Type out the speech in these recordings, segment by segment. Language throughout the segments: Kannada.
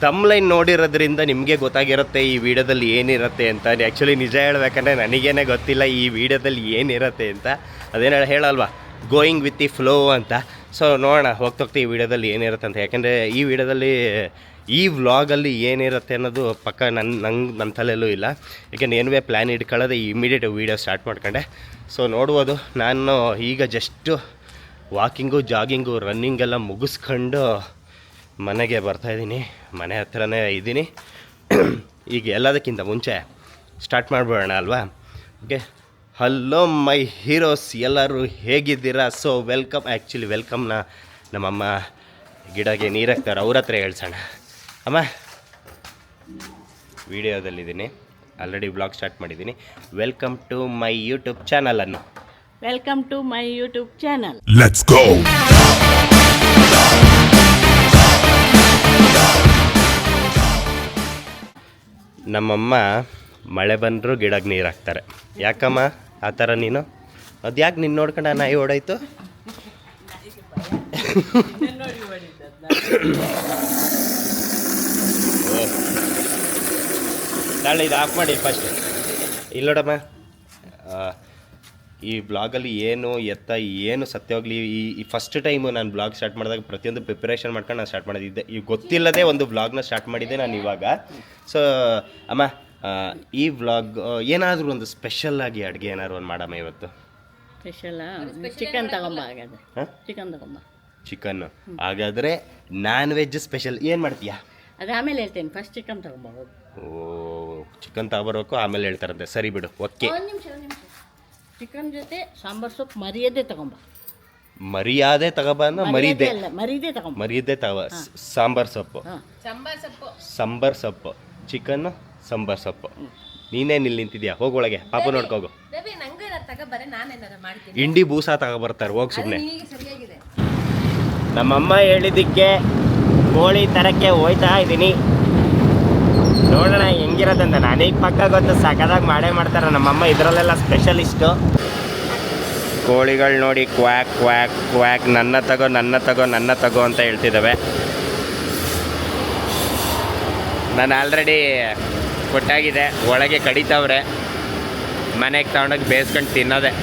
ತಮ್ಲೈನ್ ನೋಡಿರೋದ್ರಿಂದ ನಿಮಗೆ ಗೊತ್ತಾಗಿರುತ್ತೆ ಈ ವಿಡಿಯೋದಲ್ಲಿ ಏನಿರುತ್ತೆ ಅಂತ. ಆ್ಯಕ್ಚುಲಿ ನಿಜ ಹೇಳ್ಬೇಕಂದ್ರೆ ನನಗೇನೆ ಗೊತ್ತಿಲ್ಲ ಈ ವಿಡಿಯೋದಲ್ಲಿ ಏನಿರುತ್ತೆ ಅಂತ. ಅದೇನು ಹೇಳಲ್ವಾ, ಗೋಯಿಂಗ್ ವಿತ್ ದಿ ಫ್ಲೋ ಅಂತ. ಸೊ ನೋಡೋಣ ಹೋಗ್ತಾ ಈ ವಿಡಿಯೋದಲ್ಲಿ ಏನಿರುತ್ತೆ ಅಂತ. ಯಾಕೆಂದರೆ ಈ ವಿಡಿಯೋದಲ್ಲಿ ಈ ವ್ಲಾಗಲ್ಲಿ ಏನಿರುತ್ತೆ ಅನ್ನೋದು ಪಕ್ಕ ನನ್ನ ತಲೆಯಲ್ಲೂ ಇಲ್ಲ. ಯಾಕೆಂದರೆ ಏನುವೇ ಪ್ಲ್ಯಾನ್ ಇಟ್ಕೊಳ್ಳೋದೆ ಇಮಿಡಿಯೇಟ್ ವೀಡಿಯೋ ಸ್ಟಾರ್ಟ್ ಮಾಡ್ಕೊಂಡೆ. ಸೊ ನೋಡ್ಬೋದು, ನಾನು ಈಗ ಜಸ್ಟು ವಾಕಿಂಗು ಜಾಗಿಂಗು ರನ್ನಿಂಗೆಲ್ಲ ಮುಗಿಸ್ಕೊಂಡು ಮನೆಗೆ ಬರ್ತಾಯಿದ್ದೀನಿ. ಮನೆ ಹತ್ರನೇ ಇದ್ದೀನಿ. ಈಗ ಎಲ್ಲದಕ್ಕಿಂತ ಮುಂಚೆ ಸ್ಟಾರ್ಟ್ ಮಾಡಿಬಿಡೋಣ ಅಲ್ವಾ? ಓಕೆ, ಹಲೋ ಮೈ ಹೀರೋಸ್, ಎಲ್ಲರೂ ಹೇಗಿದ್ದೀರಾ? ಸೊ ವೆಲ್ಕಮ್ನ ನಮ್ಮಮ್ಮ ಗಿಡಕ್ಕೆ ನೀರು ಹಾಕ್ತಾರೆ, ಅವ್ರ ಹತ್ರ ಹೇಳ್ಸೋಣ. ಅಮ್ಮ, ವಿಡಿಯೋದಲ್ಲಿದ್ದೀನಿ, ಆಲ್ರೆಡಿ ಬ್ಲಾಗ್ ಸ್ಟಾರ್ಟ್ ಮಾಡಿದ್ದೀನಿ. ವೆಲ್ಕಮ್ ಟು ಮೈ ಯೂಟ್ಯೂಬ್ ಚಾನಲನ್ನು. Welcome to my YouTube channel. Let's go. ನಮ್ಮಮ್ಮ ಮಳೆ ಬಂದರೂ ಗಿಡಕ್ಕೆ ನೀರು ಹಾಕ್ತಾರೆ. ಯಾಕಮ್ಮ ಆ ಥರ ನೀನು? ಅದು ಯಾಕೆ ನಿನ್ನ ನೋಡ್ಕೊಂಡು ನಾಯಿ ಓಡಾಯ್ತು? ನಾಳೆ ಇದು ಆಫ್ ಮಾಡಿ ಫಸ್ಟ್. ಇಲ್ಲಿ ನೋಡಮ್ಮ, ಈ ಬ್ಲಾಗಲ್ಲಿ ಏನು ಸತ್ಯವಾಗಲಿ ಈ ಫಸ್ಟ್ ಟೈಮು ನಾನು ಬ್ಲಾಗ್ ಸ್ಟಾರ್ಟ್ ಮಾಡಿದಾಗ ಪ್ರತಿಯೊಂದು ಪ್ರಿಪರೇಷನ್ ಮಾಡ್ಕೊಂಡು ನಾನು ಸ್ಟಾರ್ಟ್ ಮಾಡಿದ್ದೆ. ಈಗ ಗೊತ್ತಿಲ್ಲದೆ ಒಂದು ಬ್ಲಾಗ್ನ ಸ್ಟಾರ್ಟ್ ಮಾಡಿದ್ದೆ ನಾನು ಇವಾಗ. ಸೊ ಅಮ್ಮ, ಈ ವ್ಲಾಗ್ ಏನಾದರೂ ಒಂದು ಸ್ಪೆಷಲ್ಲಾಗಿ ಅಡುಗೆ ಏನಾದ್ರು ಒಂದು ಮಾಡಮ್ಮ ಇವತ್ತು. ಸ್ಪೆಷಲ್ ಚಿಕನ್ ತಗೊಂಬ. ಹಾಗಾದ್ರೆ ಚಿಕನ್ ತಗೊಂಬ. ಚಿಕನ್ನು ಹಾಗಾದರೆ ನಾನ್ ವೆಜ್ ಸ್ಪೆಷಲ್ ಏನು ಮಾಡ್ತೀಯಾ? ಅದು ಆಮೇಲೆ ಹೇಳ್ತೇನೆ, ಫಸ್ಟ್ ಚಿಕನ್ ತಗೊಂಬ. ಓ, ಚಿಕನ್ ತಗೊಬರ್ಬೇಕು, ಆಮೇಲೆ ಹೇಳ್ತಾರಂತೆ. ಸರಿ ಬಿಡು, ಓಕೆ. ಒಂದು ನಿಮಿಷ. ಚಿಕನ್ ಜೊತೆ ಸಾಂಬಾರು ಸೊಪ್ಪು ಮರಿಯದೇ ತಗೊಂಬ. ಮರ್ಯಾದೆ ತಗೊಬಂದು ಮರಿದೇ ತಗೊಂಬ. ಸಾಂಬಾರು ಸೊಪ್ಪು, ಸಾಂಬಾರು ಸೊಪ್ಪು, ಚಿಕನ್ನು ಸಾಂಬಾರು ಸೊಪ್ಪು. ನೀನೇನು ಇಲ್ಲಿ ನಿಂತಿದ್ಯಾ? ಹೋಗೊಳಗೆ, ಪಾಪ ನೋಡ್ಕೋಗು. ಇಂಡಿ ಬೂಸ ತಗೊಬರ್ತಾರೆ, ಹೋಗಿ ಸುಮ್ಮನೆ. ನಮ್ಮಮ್ಮ ಹೇಳಿದ್ದಕ್ಕೆ ಕೋಳಿ ತರಕ್ಕೆ ಹೋಯ್ತಾ ಇದ್ದೀನಿ. ನೋಡೋಣ ಹೆಂಗಿರೋದಂತ. ನನಗೆ ಪಕ್ಕ ಗೊತ್ತು, ಸಖತ್ತಾಗಿ ಮಾಡೇ ಮಾಡ್ತಾರೆ ನಮ್ಮಮ್ಮ. ಇದರಲ್ಲೆಲ್ಲ ಸ್ಪೆಷಲಿಸ್ಟು. ಕೋಳಿಗಳು ನೋಡಿ ಕ್ವಾಕ್ ಕ್ವಾಕ್ ಕ್ವಾಕ್, ನನ್ನ ತಗೋ ಅಂತ ಹೇಳ್ತಿದ್ದಾವೆ. ನಾನು ಆಲ್ರೆಡಿ ಕೊಟ್ಟಾಗಿದೆ, ಒಳಗೆ ಕಡಿತವ್ರೆ. ಮನೆಗೆ ತಗೊಂಡೋಗಿ ಬೇಯಿಸ್ಕೊಂಡು ತಿನ್ನೋದೆ.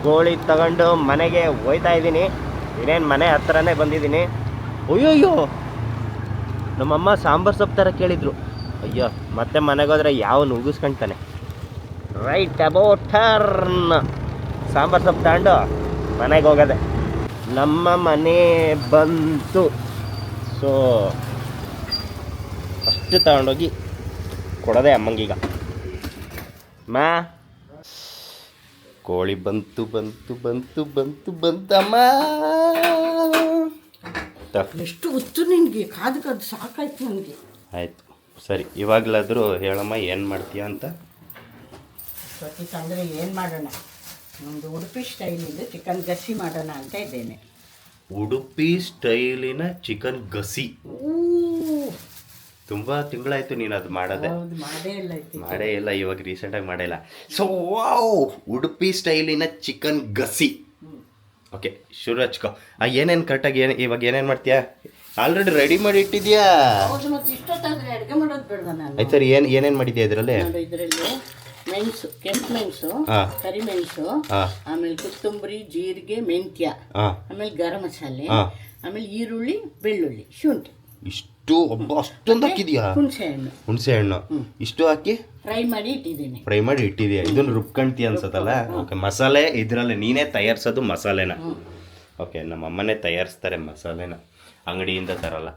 ಕೋಳಿ ತಗೊಂಡು ಮನೆಗೆ ಹೋಯ್ತಾ ಇದ್ದೀನಿ. ಇನ್ನೇನು ಮನೆ ಹತ್ರನೇ ಬಂದಿದ್ದೀನಿ. ಅಯ್ಯೋಯ್ಯೋ, ನಮ್ಮಮ್ಮ ಸಾಂಬಾರು ಸೊಪ್ಪು ಥರ ಕೇಳಿದ್ರು. ಅಯ್ಯೋ, ಮತ್ತೆ ಮನೆಗೆ ಹೋದ್ರೆ ಯಾವನು ಉಗಿಸ್ಕೊಳ್ತಾನೆ. Right about turn. ಸಾಂಬಾರು ಸೊಪ್ಪು ತಗೊಂಡು ಮನೆಗೆ ಹೋಗೋದೆ. ನಮ್ಮ ಮನೆ ಬಂತು. ಸೊ ಅಷ್ಟು ತಗೊಂಡೋಗಿ ಕೊಡೋದೆ ಅಮ್ಮಂಗೀಗ. ಮಾ, ಕೋಳಿ ಬಂತು ಅಮ್ಮ. ಎಷ್ಟು ಗೊತ್ತು ನಿನಗೆ? ಕಾದು ಸಾಕಾಯ್ತು ನನಗೆ. ಆಯಿತು, ಸರಿ. ಇವಾಗಲಾದರೂ ಹೇಳಮ್ಮ ಏನು ಮಾಡ್ತೀಯ ಅಂತ. ಅಂದರೆ ಏನು ಮಾಡೋಣ, ಒಂದು ಉಡುಪಿ ಸ್ಟೈಲಿಂದ ಚಿಕನ್ ಗಸಿ ಮಾಡೋಣ ಅಂತ ಇದ್ದೇನೆ. ಉಡುಪಿ ಸ್ಟೈಲಿನ ಚಿಕನ್ ಗಸಿ. ತುಂಬ ತಿಂಗಳಾಯ್ತು ನೀನು ಅದು ಮಾಡೋದೆ. ಮಾಡೇ ಇಲ್ಲ, ಇವಾಗ ರೀಸೆಂಟಾಗಿ ಮಾಡೇ ಇಲ್ಲ. ಸೊ ವಾವ್, ಉಡುಪಿ ಸ್ಟೈಲಿನ ಚಿಕನ್ ಗಸಿ. ಓಕೆ, ಶುರು ಹಚ್ಕೋ. ಏನೇನು ಕರೆಕ್ಟಾಗಿ ಇವಾಗ ಏನೇನು ಮಾಡ್ತೀಯಾ? ಆಲ್ರೆಡಿ ರೆಡಿ ಮಾಡಿ ಇಟ್ಟಿದ್ಯಾ? ಅಡುಗೆ ಮಾಡೋದು ಬೇಡ ನಾನು. ಆಯ್ತು ಸರಿ, ಏನೇನು ಮಾಡಿದ್ಯಾ ಇದರಲ್ಲಿ? ಇದರಲ್ಲಿ ಮೆಣಸು, ಕೆಂಪು ಮೆಣಸು, ಕರಿಮೆಣಸು, ಆಮೇಲೆ ಕೊತ್ತಂಬರಿ, ಜೀರಿಗೆ, ಮೆಂತ್ಯ, ಆಮೇಲೆ ಗರಂ ಮಸಾಲೆ, ಆಮೇಲೆ ಈರುಳ್ಳಿ, ಬೆಳ್ಳುಳ್ಳಿ, ಶುಂಠಿ. ಇಷ್ಟು ಅಷ್ಟೊಂದು ಹಾಕಿದ್ಯಾ? ಹುಣಸೆ ಹಣ್ಣು ಇಷ್ಟು ಹಾಕಿ ಫ್ರೈ ಮಾಡಿ ಇಟ್ಟಿದ್ಯಾ? ಇದನ್ನು ರುಬ್ಕೊಂತೀಯ ಅನ್ಸತ್ತಲ್ಲ? ಓಕೆ, ಮಸಾಲೆ ಇದರಲ್ಲಿ ನೀನೇ ತಯಾರಿಸೋದು ಮಸಾಲೆನ? ಓಕೆ, ನಮ್ಮ ಅಮ್ಮನೇ ತಯಾರಿಸ್ತಾರೆ ಮಸಾಲೆನ, ಅಂಗಡಿಯಿಂದ ತರಲ್ಲ.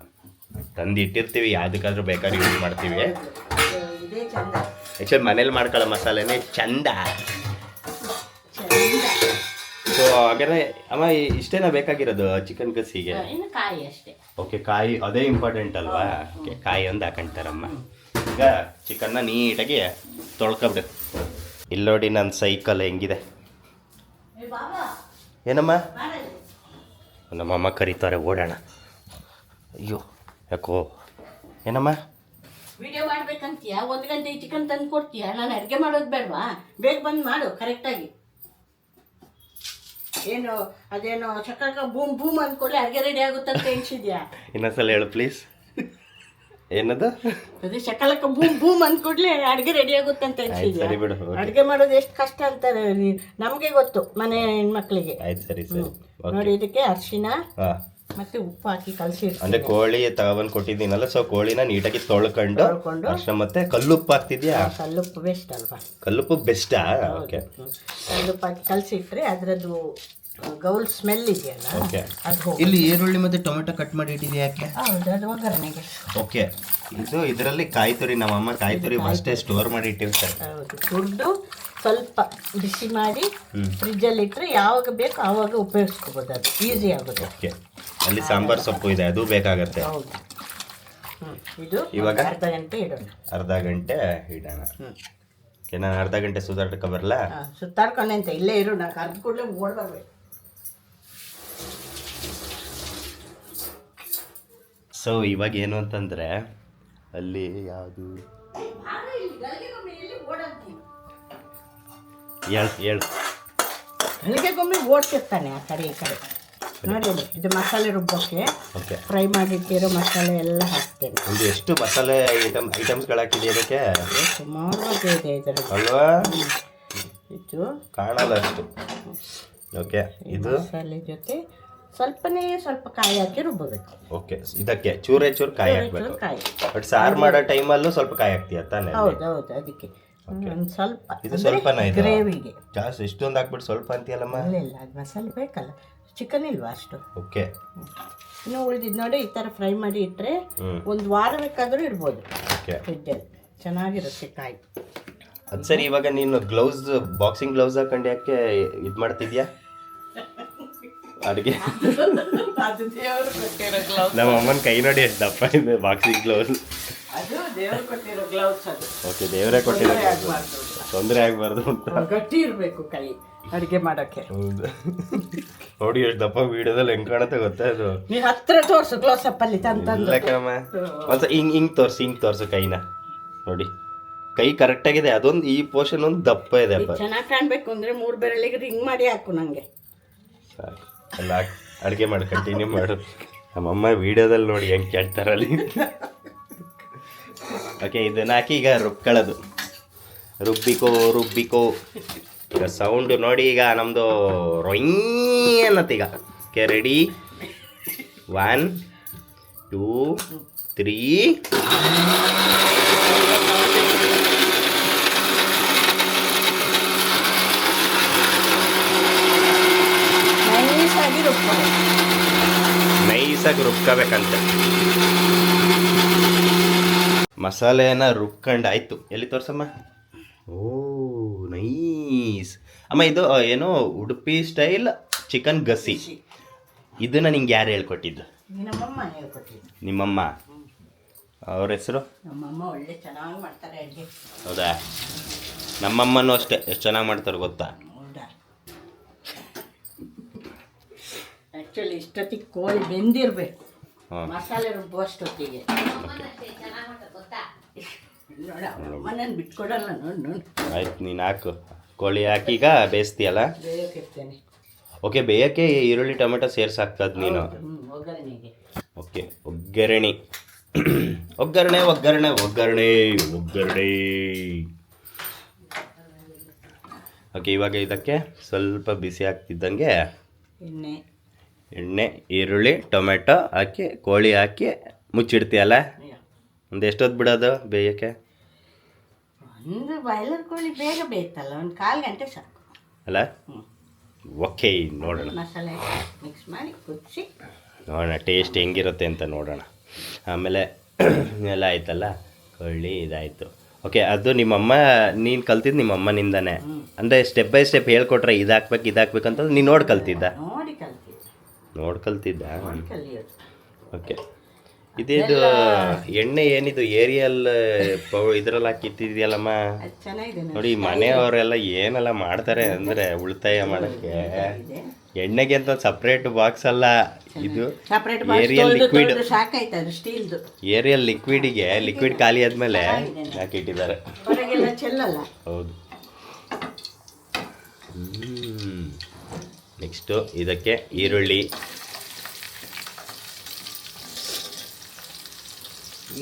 ತಂದು ಇಟ್ಟಿರ್ತೀವಿ, ಯಾವುದಕ್ಕಾದ್ರೂ ಬೇಕಾದ್ರೆ ಯೂಸ್ ಮಾಡ್ತೀವಿ. ಆ್ಯಕ್ಚುಲಿ ಮನೇಲಿ ಮಾಡ್ಕೊಳ್ಳೋ ಮಸಾಲೆನೇ ಚಂದ. ಸೊ ಹಾಗಾದ್ರೆ ಅಮ್ಮ, ಇಷ್ಟೇನಾ ಬೇಕಾಗಿರೋದು ಚಿಕನ್ ಗಸಿಗೆ? ಕಾಯಿ ಅಷ್ಟೇ. ಓಕೆ, ಕಾಯಿ ಅದೇ ಇಂಪಾರ್ಟೆಂಟ್ ಅಲ್ವಾ? ಓಕೆ, ಕಾಯಿ ಒಂದು ಹಾಕೊಂತಾರಮ್ಮ. ಈಗ ಚಿಕನ್ನ ನೀಟಾಗಿ ತೊಳ್ಕೊಬಿಡು. ಇಲ್ಲಿ ನೋಡಿ ನನ್ನ ಸೈಕಲ್ ಹೆಂಗಿದೆ. ಏನಮ್ಮ? ನಮ್ಮಮ್ಮ ಕರೀತಾರೆ, ಓಡೋಣ. ಅಯ್ಯೋ, ಯಾಕೋ ಏನಮ್ಮ? ವಿಡಿಯೋ ಮಾಡ್ಬೇಕಂತೀಯ? 1 ಗಂಟೆ ಚಿಕನ್ ತಂದು ಕೊಡ್ತೀಯ? ನಾನು ಅಡುಗೆ ಮಾಡೋದು ಬೇಡವಾ? ಬೇಗ ಬಂದು ಮಾಡು ಕರೆಕ್ಟಾಗಿ. ಏನು ಅದೇನೋ ಚಕ್ಕ ಬೂಮ್ ಅಂದ್ಕೊಳ್ಳಿ ಅಡುಗೆ ರೆಡಿ ಆಗುತ್ತಂತ ಎಣಿಸಿದ್ಯಾ? ಇನ್ನೊಂದ್ಸಲ ಹೇಳು ಪ್ಲೀಸ್. ಏನದು ಅದೇ ಶಕಲಕ ಬೂಮ್ ಬೂಮ್ ಅಂದ್ಕೊಡ್ಲೆ ಅಡ್ಗೆ ರೆಡಿ ಆಗುತ್ತೆ ಅಂತ ಆಯ್ತು ಸರಿ ಬಿಡು okay. ಅಡ್ಗೆ ಮಾಡೋದು ಎಷ್ಟು ಕಷ್ಟ ಅಂತಾರೆ ನಮಗೆ ಗೊತ್ತು ಮನೆ ಹೆಣ್ಮಕ್ಳಿಗೆ. ಆಯ್ತು ಸರಿ ಸರಿ ನೋಡಿ ಇದಕ್ಕೆ ಅರಿಶಿನ ಹಾ ಮತ್ತೆ ಉಪ್ಪು ಹಾಕಿ ಕಲಸಿ ಅಂದ್ರೆ ಕೋಳಿ ತಗೊಬಂದು ಕೊಟ್ಟಿದ್ದೀನಲ್ಲ, ಸೊ ಕೋಳಿನ ನೀಟಾಗಿ ತೊಳ್ಕೊಂಡು ಅರ್ಶಿನ ಮತ್ತೆ ಕಲ್ಲುಪ್ಪು ಹಾಕ್ತಿದ್ಯಾ? ಕಲ್ಲುಪ್ಪು ಬೆಸ್ಟ್ ಅಲ್ವಾ? ಕಲ್ಲುಪ್ಪು ಬೆಸ್ಟಾ? ಓಕೆ. ಕಲ್ಲುಪ್ಪು ಹಾಕಿ ಕಲಸಿಟ್ರೆ ಅದರದ್ದು ಗೌಲ್ ಸ್ಮೆಲ್ ಇದೆಯಲ್ಲ ಓಕೆ. ಅದು ಇಲ್ಲಿ ಈರುಳ್ಳಿ ಮತ್ತೆ ಟೊಮೆಟೊ ಕಟ್ ಮಾಡಿ ಇಟ್ಟಿದ್ಯಾ ಯಾಕೆ? ಹೌದು ಅದು ಒಗ್ಗರಣೆಗೆ. ಓಕೆ. ಇದು ಇದರಲ್ಲಿ ಕಾಯಿ ತುರಿ, ನಮ್ಮಮ್ಮ ಕಾಯಿ ತುರಿ ಅಷ್ಟೇ ಸ್ಟೋರ್ ಮಾಡಿ ಇಟ್ಟಿರ್ತಾರೆ. ಹೌದು, ಹುರಿದು ಸ್ವಲ್ಪ ಬಿಸಿ ಮಾಡಿ ಫ್ರಿಜ್ಜಲ್ಲಿ ಇಟ್ಟರೆ ಯಾವಾಗ ಬೇಕು ಆವಾಗ ಉಪಯೋಗಿಸ್ಕೋಬೋದು, ಅದು ಈಸಿ ಆಗುತ್ತೆ. ಓಕೆ. ಅಲ್ಲಿ ಸಾಂಬಾರ್ ಸೊಪ್ಪು ಇದೆ, ಅದು ಬೇಕಾಗತ್ತೆ. ಹೌದು. ಇದು ಇವಾಗ ಅರ್ಧ ಗಂಟೆ ಇಡೋಣ. ಅರ್ಧ ಗಂಟೆ ಇಡೋಣ. ಓಕೆ, ನಾನು ಅರ್ಧ ಗಂಟೆ ಸುಧಾರಕ್ಕೆ ಬರಲ್ಲ. ಸುತ್ತಾಡ್ಕೊಂಡೆ ಅಂತ ಇಲ್ಲೇ ಇರು, ನಾನು ಅರ್ಧ ಕೂಡಲೇ ಓಡ್ಬರ್ಬೇಕು. ಸೊ ಇವಾಗ ಏನು ಅಂತಂದರೆ ಅಲ್ಲಿ ಯಾವುದು ಹೇಳು ಗಳಿಗೆಗೊಮ್ಮೆ ಓಡ್ತಿರ್ತಾನೆ ಆ ಕಡೆ ಈ ಕಡೆ. ನೋಡಿ ಇದು ಮಸಾಲೆ ರುಬ್ಬಕ್ಕೆ ಓಕೆ. ಫ್ರೈ ಮಾಡಿಟ್ಟಿರೋ ಮಸಾಲೆ ಎಲ್ಲ ಹಾಕ್ತೇನೆ. ಇದು ಎಷ್ಟು ಮಸಾಲೆ ಐಟಮ್ಸ್ಗಳು ಹಾಕಿದೆ ಅದಕ್ಕೆ? ಸುಮಾರು ಇದೆ ಇದರಲ್ಲಿ ಅಲ್ವಾ? ಇದು ಕಾಣಲ್ಲ ಅಷ್ಟು. ಓಕೆ. ಇದು ಮಸಾಲೆ ಜೊತೆ ಸ್ವಲ್ಪ ಕಾಯಿ ಹಾಕಿ ರುಬ್ಬಬೇಕು. ಓಕೆ. ಇದಕ್ಕೆ ಚೂರೇ ಚೂರು ಕಾಯಿ ಹಾಕ್ಬೇಕು. ಕಾಯಿ ಬಟ್ ಸಾರು ಮಾಡೋ ಟೈಮಲ್ಲೂ ಸ್ವಲ್ಪ ಕಾಯಿ ಹಾಕ್ತೀಯ ತಾನೆ? ಹೌದು ಅದಕ್ಕೆ ಒಂದು ಸ್ವಲ್ಪ. ಇದು ಸ್ವಲ್ಪನ ಇದು ಗ್ರೇವಿಗೆ ಜಾಸ್ತಿ ಇಷ್ಟೊಂದು ಹಾಕ್ಬಿಟ್ಟು ಸ್ವಲ್ಪ ಅಂತೀಯಲ್ಲಮ್ಮ? ಇಲ್ಲ ಅದು ಮಸಾಲೆ ಬೇಕಲ್ಲ, ಚಿಕನ್ ಇಲ್ವಾ ಅಷ್ಟು. ಓಕೆ. ಇನ್ನು ಉಳಿದಿದ್ದು ನೋಡಿ ಈ ಥರ ಫ್ರೈ ಮಾಡಿ ಇಟ್ಟರೆ ಒಂದು ವಾರ ಬೇಕಾದರೂ ಇಡ್ಬೋದು ಓಕೆ. ಫ್ರಿಜ್ಜಲ್ಲಿ, ಚೆನ್ನಾಗಿರುತ್ತೆ ಕಾಯಿ. ಅದು ಸರಿ, ಇವಾಗ ನೀನು ಗ್ಲೌಸ್, ಬಾಕ್ಸಿಂಗ್ ಗ್ಲೌಸ್ ಹಾಕೊಂಡು ಯಾಕೆ ಇದು ಮಾಡ್ತಿದ್ಯಾ ಅಡುಗೆ? ಅದು ದೇವರು ಕೊಟ್ಟಿರೋ ಗ್ಲೌಸ್. ನಮ್ಮ ಅಮ್ಮನ ಕೈ ನೋಡಿ ಎಷ್ಟು ದಪ್ಪ ಇದೆ ಬಾಕ್ಸಿಂಗ್ ಗ್ಲೌಸ್. ಅದು ದೇವರು ಕೊಟ್ಟಿರೋ ಗ್ಲೌಸ್ ಅದು. ಓಕೆ, ದೇವರೇ ಕೊಟ್ಟಿರೋ ತೊಂದರೆ ಆಗಬಾರ್ದು ಅಂತ. ಗಟ್ಟಿ ಇರಬೇಕು ಕೈ ಅಡುಗೆ ಮಾಡೋಕ್ಕೆ. ಹೌದು. ನೋಡಿ ಎಷ್ಟು ದಪ್ಪ ವಿಡಿಯೋದಲ್ಲಿ ಹೆಂಗ್ ಕಾಣುತ್ತೆ ಗೊತ್ತಾ ಇದು? ನೀನು ಹತ್ರ ತೋರಿಸು ಕ್ಲೋಸಪ್ ಅಲ್ಲಿ ತಂತಂದು. ಒಂದ್ಸ ಹಿಂಗ್ ತೋರ್ಸು ಕೈನ ನೋಡಿ. ಕೈ ಕರೆಕ್ಟ್ ಆಗಿದೆ, ಅದೊಂದು ಈ ಪೋರ್ಷನ್ ಒಂದು ದಪ್ಪ ಇದೆ. ಚೆನ್ನಾಗಿ ಕಾಣ್ಬೇಕು ಅಂದ್ರೆ 3 ಬೆರಳಿಗೆ ಹಿಂಗ್ ಮಾಡಿ ಹಾಕು ನಂಗೆ. ಸಾಕು, ಅಲ್ಲ ಅಡುಗೆ ಮಾಡಿ ಕಂಟಿನ್ಯೂ ಮಾಡು. ನಮ್ಮಮ್ಮ ವಿಡಿಯೋದಲ್ಲಿ ನೋಡಿ ಹೆಂಗೆ ಕೇಳ್ತಾರಲ್ಲಿ. ಓಕೆ, ಇದನ್ನ ಹಾಕಿ ಈಗ ರುಬ್ಬಿಕೋ. ಈಗ ಸೌಂಡ್ ನೋಡಿ, ಈಗ ನಮ್ಮದು ರೊಯ್ ಅನ್ನತ್ತೆ ಈಗ. Okay, ready? 1 2 3. ನೈಸಾಗಿ ರುಬ್ಕೋಬೇಕಂತೆ. ಮಸಾಲೆನ ರುಬ್ಕೊಂಡು ಆಯ್ತು. ಎಲ್ಲಿ ತೋರ್ಸಮ್ಮ? ಓ ನೈಸ್ ಅಮ್ಮ. ಇದು ಏನೋ ಉಡುಪಿ ಸ್ಟೈಲ್ ಚಿಕನ್ ಗಸಿ. ಇದನ್ನ ನಿಂಗೆ ಯಾರು ಹೇಳ್ಕೊಟ್ಟಿದ್ದು? ನಮ್ಮಮ್ಮ ಹೇಳ್ಕೊಟ್ಟಿದ್ದು. ನಿಮ್ಮಮ್ಮ? ಅವ್ರ ಹೆಸರು? ನಮ್ಮಮ್ಮ ಒಳ್ಳೆ ಚೆನ್ನಾಗಿ ಮಾಡ್ತಾರೆ ಅಡುಗೆ. ಹೌದಾ? ನಮ್ಮಮ್ಮನೂ ಅಷ್ಟೇ, ಎಷ್ಟು ಚೆನ್ನಾಗಿ ಮಾಡ್ತಾರೆ ಗೊತ್ತಾ? ಆ್ಯಕ್ಚುಲಿ ಇಷ್ಟೊತ್ತಿಗೆ ಕೋಳಿ ಬೆಂದಿರಬೇಕು, ಮಸಾಲೆ ರುಬ್ಬುವಷ್ಟೊತ್ತಿಗೆ. ನೋಡ ಅಮ್ಮನೇನು ಬಿಟ್ಕೊಡಲ್ಲ. ನೋಡಿ ಆಯ್ತು, ನೀನು ಹಾಕು. ಕೋಳಿ ಹಾಕಿ ಈಗ ಬೇಯಿಸ್ತೀಯಲ್ಲ? ಬೇಯಕ್ಕಿರ್ತೇನೆ. ಓಕೆ, ಬೇಯಕ್ಕೆ ಈರುಳ್ಳಿ ಟೊಮೆಟೊ ಸೇರ್ಸಿ ಹಾಕ್ತದ ನೀನು? ಒಗ್ಗರಣೆಗೆ. ಓಕೆ, ಒಗ್ಗರಣೆ. ಓಕೆ, ಇವಾಗ ಇದಕ್ಕೆ ಸ್ವಲ್ಪ ಬಿಸಿ ಆಗ್ತಿದ್ದಂಗೆ ಎಣ್ಣೆ, ಈರುಳ್ಳಿ ಟೊಮೆಟೊ ಹಾಕಿ ಕೋಳಿ ಹಾಕಿ ಮುಚ್ಚಿಡ್ತೀಯಲ್ಲ? ಒಂದು ಎಷ್ಟೊತ್ತು ಬಿಡೋದು ಬೇಯಕ್ಕೆ? ಒಂದು ಬಾಯ್ಲರ್ ಕೋಳಿ ಬೇಗ ಬೇಯ್ತಲ್ಲ, ಒಂದು 1/4 ಗಂಟೆ ಸಾಕು ಅಲ್ಲ? ಓಕೆ, ನೋಡೋಣ. ಮಸಾಲೆ ಮಿಕ್ಸ್ ಮಾಡಿ ಕುದಿಸಿ ನೋಡೋಣ ಟೇಸ್ಟ್ ಹೆಂಗಿರುತ್ತೆ ಅಂತ ನೋಡೋಣ. ಆಮೇಲೆ ಎಲ್ಲ ಆಯ್ತಲ್ಲ, ಕೋಳಿ ಇದಾಯಿತು. ಓಕೆ, ಅದು ನಿಮ್ಮಮ್ಮ ನೀನು ಕಲ್ತಿದ್ದು ನಿಮ್ಮಮ್ಮನಿಂದಾನೆ? ಅಂದರೆ ಸ್ಟೆಪ್ ಬೈ ಸ್ಟೆಪ್ ಹೇಳ್ಕೊಟ್ರೆ ಇದು ಹಾಕ್ಬೇಕು ಅಂತ ನೀನು ನೋಡಿ ಕಲ್ತಿದ್ದ? ನೋಡಿ ಕಲ್ತಿದ್ದ. ಓಕೆ, ಇದೇದು ಎಣ್ಣೆ ಏನಿದು ಏರಿಯಲ್ ಇದ್ರಲ್ಲಿ ಹಾಕಿತ್ತಿದೆಯಲ್ಲಮ್ಮ? ನೋಡಿ ಮನೆಯವರೆಲ್ಲ ಏನೆಲ್ಲ ಮಾಡ್ತಾರೆ ಅಂದರೆ ಉಳಿತಾಯ ಮಾಡೋಕ್ಕೆ. ಎಣ್ಣೆಗೆ ಅಂತ ಸಪ್ರೇಟ್ ಬಾಕ್ಸ್ ಅಲ್ಲ ಇದು, ಏರಿಯಲ್ ಲಿಕ್ವಿಡ್. ಏರಿಯಲ್ ಲಿಕ್ವಿಡಿಗೆ ಲಿಕ್ವಿಡ್ ಖಾಲಿ ಆದಮೇಲೆ ಹಾಕಿಟ್ಟಿದ್ದಾರೆ. ಹೌದು. ನೆಕ್ಸ್ಟು ಇದಕ್ಕೆ ಈರುಳ್ಳಿ.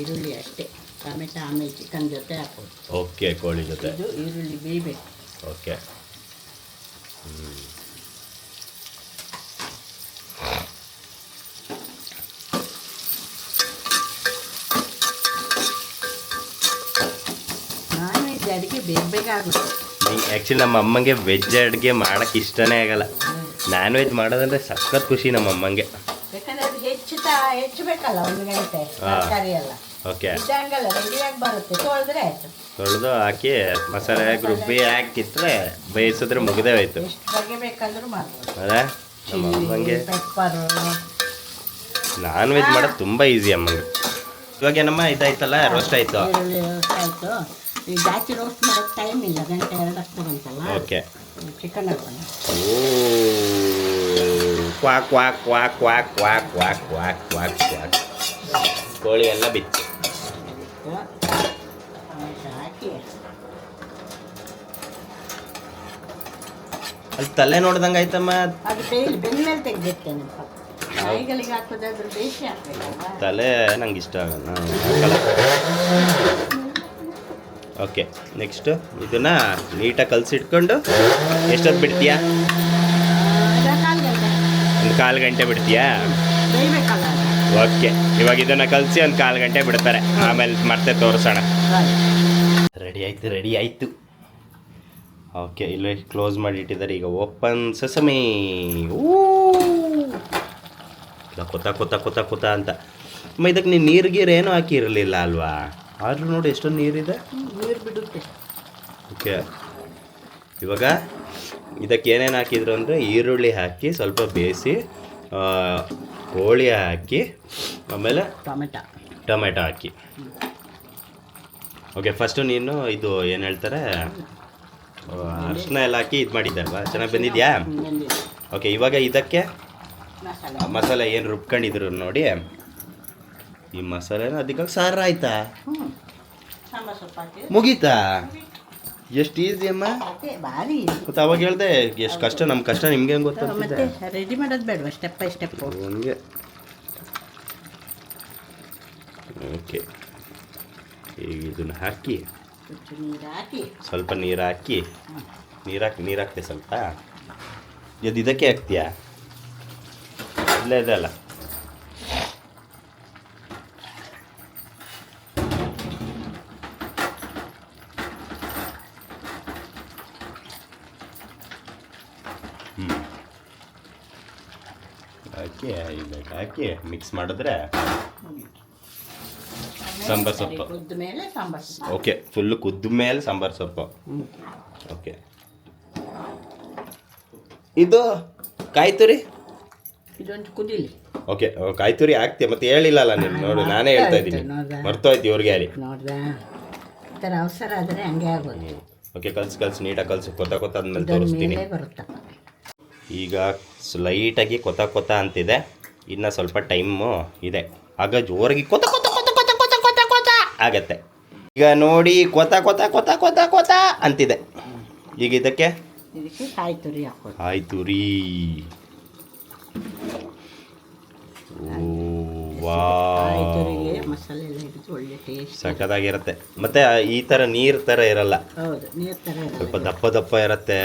ಈರುಳ್ಳಿ ಅಷ್ಟೇ, ಟೊಮೆಟೊ ಆಮೇಲೆ ಚಿಕನ್ ಜೊತೆ ಹಾಕೋದು. ಓಕೆ, ಕೋಳಿ ಜೊತೆ. ಇದು ಈರುಳ್ಳಿ ಬೇಯಬೇಕು. ಓಕೆ. ನಾನ್ ವೆಜ್ ಅಡುಗೆ ಬೇಗ ಬೇಗ ಆಗುತ್ತೆ. ಆ್ಯಕ್ಚುಲಿ ನಮ್ಮ ಅಮ್ಮಂಗೆ ವೆಜ್ ಅಡುಗೆ ಮಾಡೋಕ್ಕೆ ಇಷ್ಟನೇ ಆಗಲ್ಲ. ನಾನ್ ವೆಜ್ ಮಾಡೋದಂದ್ರೆ ಸಖತ್ ಖುಷಿ ನಮ್ಮ ಅಮ್ಮಂಗೆ. ಯಾಕಂದ್ರೆ ಅದು ಹೆಚ್ಚಬೇಕಲ್ಲ 1 ಗಂಟೆ ತರಕಾರಿ ಎಲ್ಲ. ಓಕೆ. ಇದಂಗಲ್ಲ, ರೆಡಿಯಾಗಿ ಬರುತ್ತೆ, ತೊಳೆದ್ರೆ ಆಯ್ತು. ತೊಳೆದು ಹಾಕಿ ಮಸಾಲೆ ರುಬ್ಬಿ ಹಾಕಿಟ್ರೆ ಬೇಯಿಸಿದ್ರೆ ಮುಗಿದೇ ಹೋಯ್ತು. ಎಷ್ಟು ಬಗೆ ಬೇಕಂದ್ರೂ ಮಾಡ್ಬೋದು. ಅದೇ ನಮ್ಮ ಅಮ್ಮಂಗೆ ಪೆಪ್ಪರು. ನಾನ್ ವೆಜ್ ಮಾಡೋದು ತುಂಬ ಈಸಿ ಅಮ್ಮಂಗೆ. ಇವಾಗ ಏನಮ್ಮ ಇದಾಯ್ತಲ್ಲ, ರೋಸ್ಟ್ ಆಯಿತು. ಈರುಳ್ಳಿ ರೋಸ್ಟ್ ಆಯಿತು. ಈಗ ಜಾಸ್ತಿ ರೋಸ್ಟ್ ಮಾಡೋಕ್ಕೆ ಟೈಮ್ ಇಲ್ಲ, 1 ಗಂಟೆ 2 ಆಗ್ತದಂತಲ್ಲ. ಓಕೆ. ಚಿಕನ್ ಹಾಕೋಣ. ಓ, quack quack quack quack quack quack quack quack quack. ಕೋಳಿ ಎಲ್ಲ ಬಿತ್ತು. ಹಾಕಿ ಅಲ್ಲಿ ತಲೆ ನೋಡ್ದಂಗೆ ಆಯ್ತಮ್ಮ. ಅದು ಬೆನ್ಮೇಲೆ ತೆಗೆದಿರ್ತೇನೆ. ನಾಯಿಗಳಿಗೆ ಹಾಕೋದಾದ್ರೆ ಬೇಯಿಸಿ ಹಾಕ್ಬೇಕಲ್ವಾ. ತಲೆ ನಂಗೆ ಇಷ್ಟ ಆಗಲ್ಲ, ಹಾಕಲ್ಲ. ಓಕೆ, ನೆಕ್ಸ್ಟು ಇದನ್ನ ನೀಟಾಗಿ ಕಲಸಿಟ್ಕೊಂಡು ಎಷ್ಟೊತ್ತು ಬಿಡ್ತೀಯಾ? 1/4 ಗಂಟೆ ಬಿಡ್ತೀಯಾ? ಬೇಯಬೇಕಲ್ಲ. ಓಕೆ, ಇವಾಗ ಇದನ್ನು ಕಲಸಿ 1/4 ಗಂಟೆ ಬಿಡ್ತಾರೆ, ಆಮೇಲೆ ಮತ್ತೆ ತೋರಿಸೋಣ. ರೆಡಿ ಆಯಿತು. ಓಕೆ, ಇಲ್ಲೇ ಕ್ಲೋಸ್ ಮಾಡಿ ಇಟ್ಟಿದ್ದಾರೆ. ಈಗ ಓಪನ್ ಸೆಸಮಿ. ಕೊತ್ತ ಅಂತ. ಇದಕ್ಕೆ ನೀನು ನೀರು ಏನೂ ಹಾಕಿರಲಿಲ್ಲ ಅಲ್ವಾ? ಆದರೂ ನೋಡಿ ಎಷ್ಟೊಂದು ನೀರಿದೆ. ನೀರು ಬಿಡುತ್ತೆ. ಓಕೆ, ಇವಾಗ ಇದಕ್ಕೆ ಏನೇನು ಹಾಕಿದ್ರು ಅಂದರೆ ಈರುಳ್ಳಿ ಹಾಕಿ ಸ್ವಲ್ಪ ಬೇಯಿಸಿ, ಕೋಳಿ ಹಾಕಿ, ಆಮೇಲೆ ಟೊಮೆಟೊ ಹಾಕಿ. ಓಕೆ, ಫಸ್ಟು ನೀನು ಇದು ಏನು ಹೇಳ್ತಾರೆ, ಅರಿಶಿನ ಎಲ್ಲ ಹಾಕಿ ಇದು ಮಾಡಿದ್ದಲ್ವಾ? ಚೆನ್ನಾಗಿ ಬಂದಿದೆಯಾ? ಓಕೆ, ಇವಾಗ ಇದಕ್ಕೆ ಮಸಾಲೆ ಏನು ರುಬ್ಕೊಂಡಿದ್ರು ನೋಡಿ, ಈ ಮಸಾಲೆನ ಅದಕ್ಕೆ ಸಾರು ಆಯ್ತಾ? ಮುಗೀತಾ? ಎಷ್ಟು ಈಸಿ ಅಮ್ಮ. ಭಾರಿ ಗೊತ್ತಾ, ಅವಾಗ ಹೇಳ್ದೆ ಎಷ್ಟು ಕಷ್ಟ. ನಮ್ಮ ಕಷ್ಟ ನಿಮ್ಗೆ ಹೆಂಗೆ ಗೊತ್ತಾಗ್ತಿದೆ? ಮತ್ತೆ ರೆಡಿ ಮಾಡೋದು ಬೇಡವಾ, ಸ್ಟೆಪ್ ಬೈ ಸ್ಟೆಪ್ ಹಂಗೆ. ಓಕೆ, ಈಗ ಇದನ್ನು ಹಾಕಿ ಸ್ವಲ್ಪ ನೀರು ಹಾಕಿ ನೀರು ಹಾಕ್ತೆ ಸ್ವಲ್ಪ. ಇದು ಇದಕ್ಕೆ ಹಾಕ್ತೀಯಾ? ಇಲ್ಲ ಇದಲ್ಲ. ಹಾಕಿ ಇದಕ್ಕೆ ಹಾಕಿ ಮಿಕ್ಸ್ ಮಾಡಿದ್ರೆ ಸಾಂಬಾರು ಸೊಪ್ಪು. ಓಕೆ, ಫುಲ್ಲು ಕುದ್ದ ಮೇಲೆ ಸಾಂಬಾರು ಸೊಪ್ಪು. ಓಕೆ, ಇದು ಕಾಯಿ ತುರಿ. ಇದೊಂದು ಕುದಿಲಿ. ಓಕೆ, ಕಾಯಿ ತುರಿ ಹಾಕ್ತೀಯ ಮತ್ತೆ ಹೇಳಿಲ್ಲಲ್ಲ ನೀನು. ನೋಡು, ನಾನೇ ಹೇಳ್ತಾ ಇದ್ದೀನಿ, ಮರ್ತೋಯ್ತು ಇವ್ರಿಗೆ ಯಾರಿ. ನೋಡ್ದಾ, ಈ ಥರ ಅವಸರ ಆದರೆ ಹಂಗೆ ಆಗೋದು. ಓಕೆ, ಕಲ್ಸಿ ನೀಟಾಗಿ ಕಲ್ಸಿ ಕೊತ್ತ ಆದ್ಮೇಲೆ ತೋರಿಸ್ತೀನಿ. ಈಗ ಲೈಟಾಗಿ ಕೊತ್ತ ಅಂತಿದೆ, ಇನ್ನು ಸ್ವಲ್ಪ ಟೈಮು ಇದೆ. ಆಗ ಜೋರಾಗಿ ಕೊತ್ತ ಆಗತ್ತೆ. ಈಗ ನೋಡಿ ಕೊತ್ತ ಅಂತಿದೆ. ಈಗ ಇದಕ್ಕೆ ಕಾಯಿ ತುರಿ ಹಾಕೋದು. ಕಾಯಿ ತುರಿ. ಮಸಾಲೆ ಎಲ್ಲ ಹಿಡಿದು ಒಳ್ಳೆ ಟೇಸ್ಟ್ ಸಖತ್ತಾಗಿರುತ್ತೆ. ಮತ್ತೆ ಈ ಥರ ನೀರು ಥರ ಇರಲ್ಲ. ಹೌದು, ನೀರು ಥರ ಸ್ವಲ್ಪ ದಪ್ಪ ಇರುತ್ತೆ,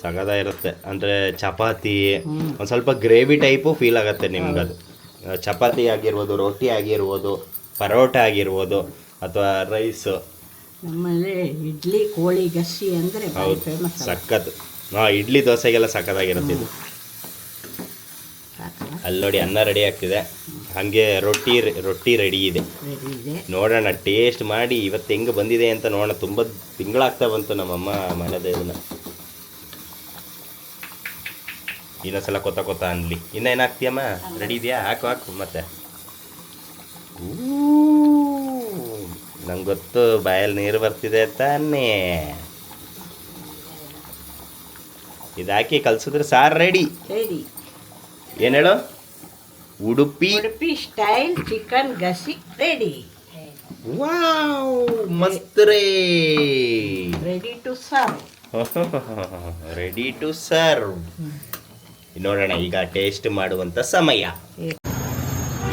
ಸಖತ್ತಾಗಿರುತ್ತೆ. ಅಂದರೆ ಚಪಾತಿ ಒಂದು ಸ್ವಲ್ಪ ಗ್ರೇವಿ ಟೈಪು ಫೀಲ್ ಆಗುತ್ತೆ ನಿಮ್ಗದು. ಚಪಾತಿ ಆಗಿರ್ಬೋದು, ರೊಟ್ಟಿ ಆಗಿರ್ಬೋದು, ಪರೋಟ ಆಗಿರ್ಬೋದು, ಅಥವಾ ರೈಸು. ನಮ್ಮಲ್ಲಿ ಇಡ್ಲಿ ಕೋಳಿ ಗಸಿ ಅಂದರೆ ಹೌದು, ಸಖತ್. ಇಡ್ಲಿ ದೋಸೆಗೆಲ್ಲ ಸಖತ್ತಾಗಿರುತ್ತೆ ಇದು. ಅಲ್ಲಿ ನೋಡಿ ಅನ್ನ ರೆಡಿ ಆಗ್ತಿದೆ, ಹಾಗೆ ರೊಟ್ಟಿ ರೆಡಿ ಇದೆ. ನೋಡೋಣ, ಟೇಸ್ಟ್ ಮಾಡಿ ಇವತ್ತು ಹೆಂಗೆ ಬಂದಿದೆ ಅಂತ ನೋಡೋಣ. ತುಂಬ ತಿಂಗಳಾಗ್ತಾ ಬಂತು ನಮ್ಮಮ್ಮ ಮಾಡೋದೇ ಇದನ್ನ. ಇನ್ನೊಂದ್ಸಲ ಕೊತ್ತ ಅನ್ಲಿ. ಇನ್ನೇನು ಹಾಕ್ತೀಯಮ್ಮ? ರೆಡಿ ಇದೆಯಾ? ಹಾಕು ಮತ್ತೆ. ನಂಗೆ ಗೊತ್ತು ಬಾಯಲ್ಲಿ ನೀರು ಬರ್ತಿದೆ ತಾನೇ. ಇದು ಹಾಕಿ ಕಲ್ಸಿದ್ರೆ ಸಾರು ರೆಡಿ. ಏನು ಹೇಳು? ಉಡುಪಿ ಸ್ಟೈಲ್ ಚಿಕನ್ ಗಸಿ ರೆಡಿ. ವಾವ್, ಮಸ್ತ್ ರೇ. Ready to serve. Ready to serve. ನೋಡೋಣ, ಈಗ ಟೇಸ್ಟ್ ಮಾಡುವಂಥ ಸಮಯ.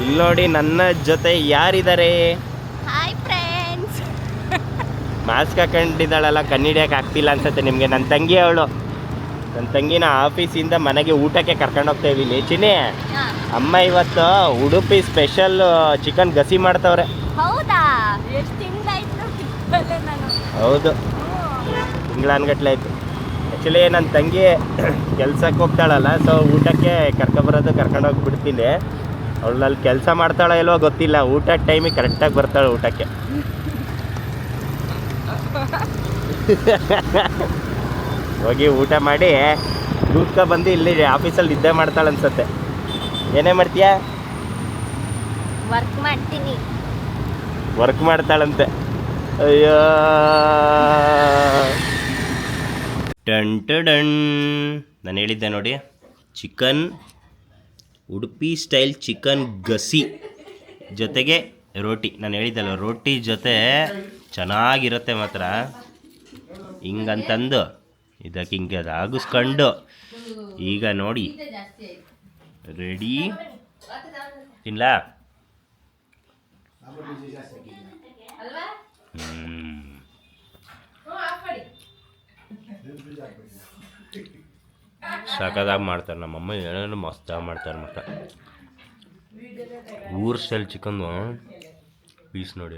ಇಲ್ಲಿ ನೋಡಿ ನನ್ನ ಜೊತೆ ಯಾರಿದ್ದಾರೆ? Hi friends. ಮಾಸ್ಕ್ ಹಾಕೊಂಡಿದ್ದಾಳಲ್ಲ, ಕಣ್ಣಿಡಿಯಕ್ಕೆ ಆಗ್ತಿಲ್ಲ ಅನ್ಸುತ್ತೆ ನಿಮಗೆ. ನನ್ನ ತಂಗಿ ಅವಳು. ನನ್ನ ತಂಗಿನ ಆಫೀಸಿಂದ ಮನೆಗೆ ಊಟಕ್ಕೆ ಕರ್ಕೊಂಡು ಹೋಗ್ತಾ ಇದ್ದೀನಿ. ಚಿನಿ, ಅಮ್ಮ ಇವತ್ತು ಉಡುಪಿ ಸ್ಪೆಷಲ್ ಚಿಕನ್ ಗಸಿ ಮಾಡ್ತವ್ರೆ. ಹೌದಾ? ಎಷ್ಟು ತಿಂಗಳಾಯ್ತು ಸಿಕ್ಕಲ್ಲೇ ನಾನು. ಹೌದು, ತಿಂಗಳಾನ್ಗಟ್ಲೆ ಆಯಿತು. ಆ್ಯಕ್ಚುಲಿ ನನ್ನ ತಂಗಿ ಕೆಲ್ಸಕ್ಕೆ ಹೋಗ್ತಾಳಲ್ಲ, ಸೊ ಊಟಕ್ಕೆ ಕರ್ಕೊಂಡು ಹೋಗ್ಬಿಡ್ತೀನಿ. ಅವಳಲ್ಲಿ ಕೆಲಸ ಮಾಡ್ತಾಳೋ ಇಲ್ವೋ ಗೊತ್ತಿಲ್ಲ, ಊಟದ ಟೈಮಿಗೆ ಕರೆಕ್ಟಾಗಿ ಬರ್ತಾಳೆ ಊಟಕ್ಕೆ. ಹೋಗಿ ಊಟ ಮಾಡಿ ಕೂತ್ಕೊ ಬಂದು ಇಲ್ಲಿ ಆಫೀಸಲ್ಲಿ ನಿದ್ದೆ ಮಾಡ್ತಾಳೆ ಅನ್ಸತ್ತೆ. ಏನೇ ಮಾಡ್ತೀಯಾ? ವರ್ಕ್ ಮಾಡ್ತೀನಿ. ವರ್ಕ್ ಮಾಡ್ತಾಳಂತೆ. ಅಯ್ಯೋ, ಟನ್ ಟಡನ್. ನಾನು ಹೇಳಿದ್ದೆ ನೋಡಿ, ಚಿಕನ್ ಉಡುಪಿ ಸ್ಟೈಲ್ ಚಿಕನ್ ಗಸಿ ಜೊತೆಗೆ ರೋಟಿ. ನಾನು ಹೇಳಿದ್ದಲ್ಲ, ರೋಟಿ ಜೊತೆ ಚೆನ್ನಾಗಿರುತ್ತೆ ಮಾತ್ರ. ಹಿಂಗಂತಂದು ಇದಕ್ಕೆ ಹಿಂಗೆ ಅದು ಆಗಿಸ್ಕೊಂಡು ಈಗ ನೋಡಿ ರೆಡಿ. ತಿನ್ಲಾ? ಸಾಕಾಗಿ ಮಾಡ್ತಾರೆ ನಮ್ಮಮ್ಮ, ಏನೇನು ಮಸ್ತಾಗಿ ಮಾಡ್ತಾರೆ. ಮತ್ತು ಊರ್ ಸ್ಟೈಲ್ ಚಿಕನ್ನು ಪೀಸ್ ನೋಡಿ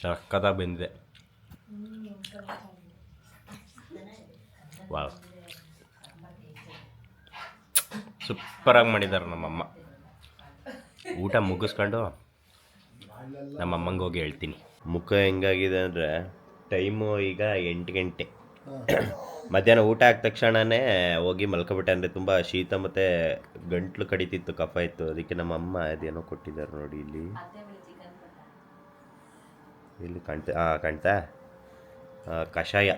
ಸಕ್ಕತ್ತಾಗಿ ಬಂದಿದೆ. ವಾವ್, ಸೂಪರಾಗಿ ಮಾಡಿದ್ದಾರೆ ನಮ್ಮಮ್ಮ. ಊಟ ಮುಗಿಸ್ಕೊಂಡು ನಮ್ಮಮ್ಮಂಗೆ ಹೋಗಿ ಹೇಳ್ತೀನಿ. ಮುಖ ಹೆಂಗಾಗಿದೆ ಅಂದರೆ, ಟೈಮು ಈಗ 8 ಗಂಟೆ. ಮಧ್ಯಾಹ್ನ ಊಟ ಆದ ತಕ್ಷಣವೇ ಹೋಗಿ ಮಲ್ಕೊಬಿಟ್ಟೆ. ಅಂದರೆ ತುಂಬ ಶೀತ ಮತ್ತು ಗಂಟ್ಲು ಕಡಿತಿತ್ತು, ಕಫ ಇತ್ತು. ಅದಕ್ಕೆ ನಮ್ಮಮ್ಮ ಅದೇನೋ ಕೊಟ್ಟಿದ್ದಾರೆ ನೋಡಿ, ಇಲ್ಲಿ ಕಾಣ್ತಾ ಕಷಾಯ.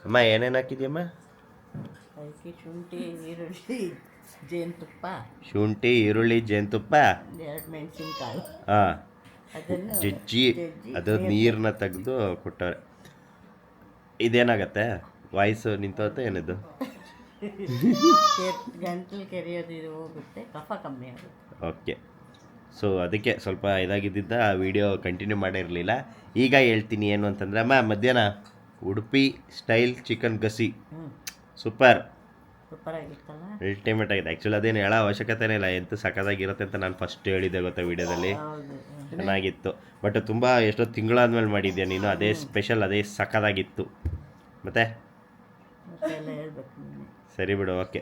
ಅಮ್ಮ ಏನೇನು ಹಾಕಿದ್ಯಮ್ಮ? ಶುಂಠಿ, ಈರುಳ್ಳಿ, ಜೇನುತುಪ್ಪ, ಶುಂಠಿ, ಈರುಳ್ಳಿ, ಜೇನುತುಪ್ಪ, 2 ಮೆಣಸಿನ್ಕಾಯಿ, ಅದನ್ನು ಜಜ್ಜಿ ಅದು ನೀರನ್ನ ತೆಗೆದು ಕೊಟ್ಟವ್ರೆ. ಇದೇನಾಗತ್ತೆ? ವಾಯ್ಸು ನಿಂತೋತ್ತೆ ಏನಿದು? ಗಂಟಲು ಕೆರೆಯೋದು ಹೋಗುತ್ತೆ, ಕಫ ಕಮ್ಮಿ ಆಗುತ್ತೆ. ಓಕೆ, ಸೊ ಅದಕ್ಕೆ ಸ್ವಲ್ಪ ಇದಾಗಿದ್ದ ಆ ವಿಡಿಯೋ ಕಂಟಿನ್ಯೂ ಮಾಡಿರಲಿಲ್ಲ. ಈಗ ಹೇಳ್ತೀನಿ ಏನು ಅಂತಂದರೆ, ಅಮ್ಮ ಮಧ್ಯಾಹ್ನ ಉಡುಪಿ ಸ್ಟೈಲ್ ಚಿಕನ್ ಗಸಿ ಸೂಪರ್ ಆಗಿತ್ತಲ್ಲ, ಅಲ್ಟಿಮೇಟ್ ಆಗಿದೆ. ಆ್ಯಕ್ಚುಲಿ ಅದೇನು ಹೇಳೋ ಅವಶ್ಯಕತೆನೇ ಇಲ್ಲ, ಎಂತ ಸಖತ್ತಾಗಿರುತ್ತೆ ಅಂತ ನಾನು ಫಸ್ಟ್ ಹೇಳಿದ್ದೆ ಗೊತ್ತಾ ವಿಡಿಯೋದಲ್ಲಿ. ಚೆನ್ನಾಗಿತ್ತು. ಬಟ್ ತುಂಬ ಎಷ್ಟೋ ತಿಂಗಳಾದ್ಮೇಲೆ ಮಾಡಿದ್ಯಾ ನೀನು, ಅದೇ ಸ್ಪೆಷಲ್, ಅದೇ ಸಖತ್ತಾಗಿತ್ತು. ಮತ್ತೆ ಸರಿ ಬಿಡು, ಓಕೆ.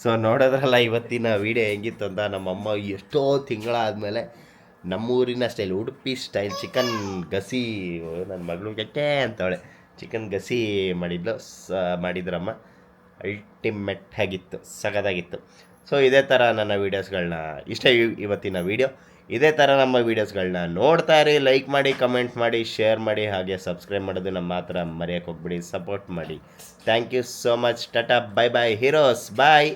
ಸೊ ನೋಡೋದ್ರಲ್ಲ ಇವತ್ತಿನ ವಿಡಿಯೋ ಹೆಂಗಿತ್ತು ಅಂತ. ನಮ್ಮಮ್ಮ ಎಷ್ಟೋ ತಿಂಗಳಾದಮೇಲೆ ನಮ್ಮೂರಿನ ಸ್ಟೈಲ್ ಉಡುಪಿ ಸ್ಟೈಲ್ ಚಿಕನ್ ಗಸಿ, ನನ್ನ ಮಗಳು ಕೆಟ್ಟೆ ಅಂತವಳೆ, ಚಿಕನ್ ಗಸಿ ಮಾಡಿದ್ರಮ್ಮ. ಅಲ್ಟಿಮೇಟ್ ಆಗಿತ್ತು, ಸಖತ್ತಾಗಿತ್ತು. ಸೊ ಇದೇ ಥರ ನನ್ನ ವೀಡಿಯೋಸ್ಗಳನ್ನ ಇವತ್ತಿನ ವೀಡಿಯೋ. ಇದೇ ಥರ ನಮ್ಮ ವೀಡಿಯೋಸ್ಗಳನ್ನ ನೋಡ್ತಾ ಇರಿ. ಲೈಕ್ ಮಾಡಿ, ಕಮೆಂಟ್ ಮಾಡಿ, ಶೇರ್ ಮಾಡಿ, ಹಾಗೆ ಸಬ್ಸ್ಕ್ರೈಬ್ ಮಾಡೋದನ್ನ ಮಾತ್ರ ಮರೆಯೋಕ್ಕೆ ಹೋಗ್ಬಿಡಿ. ಸಪೋರ್ಟ್ ಮಾಡಿ. Thank you so much. ಟಾಟಾ, ಬೈ ಬಾಯ್ ಹೀರೋಸ್, ಬಾಯ್.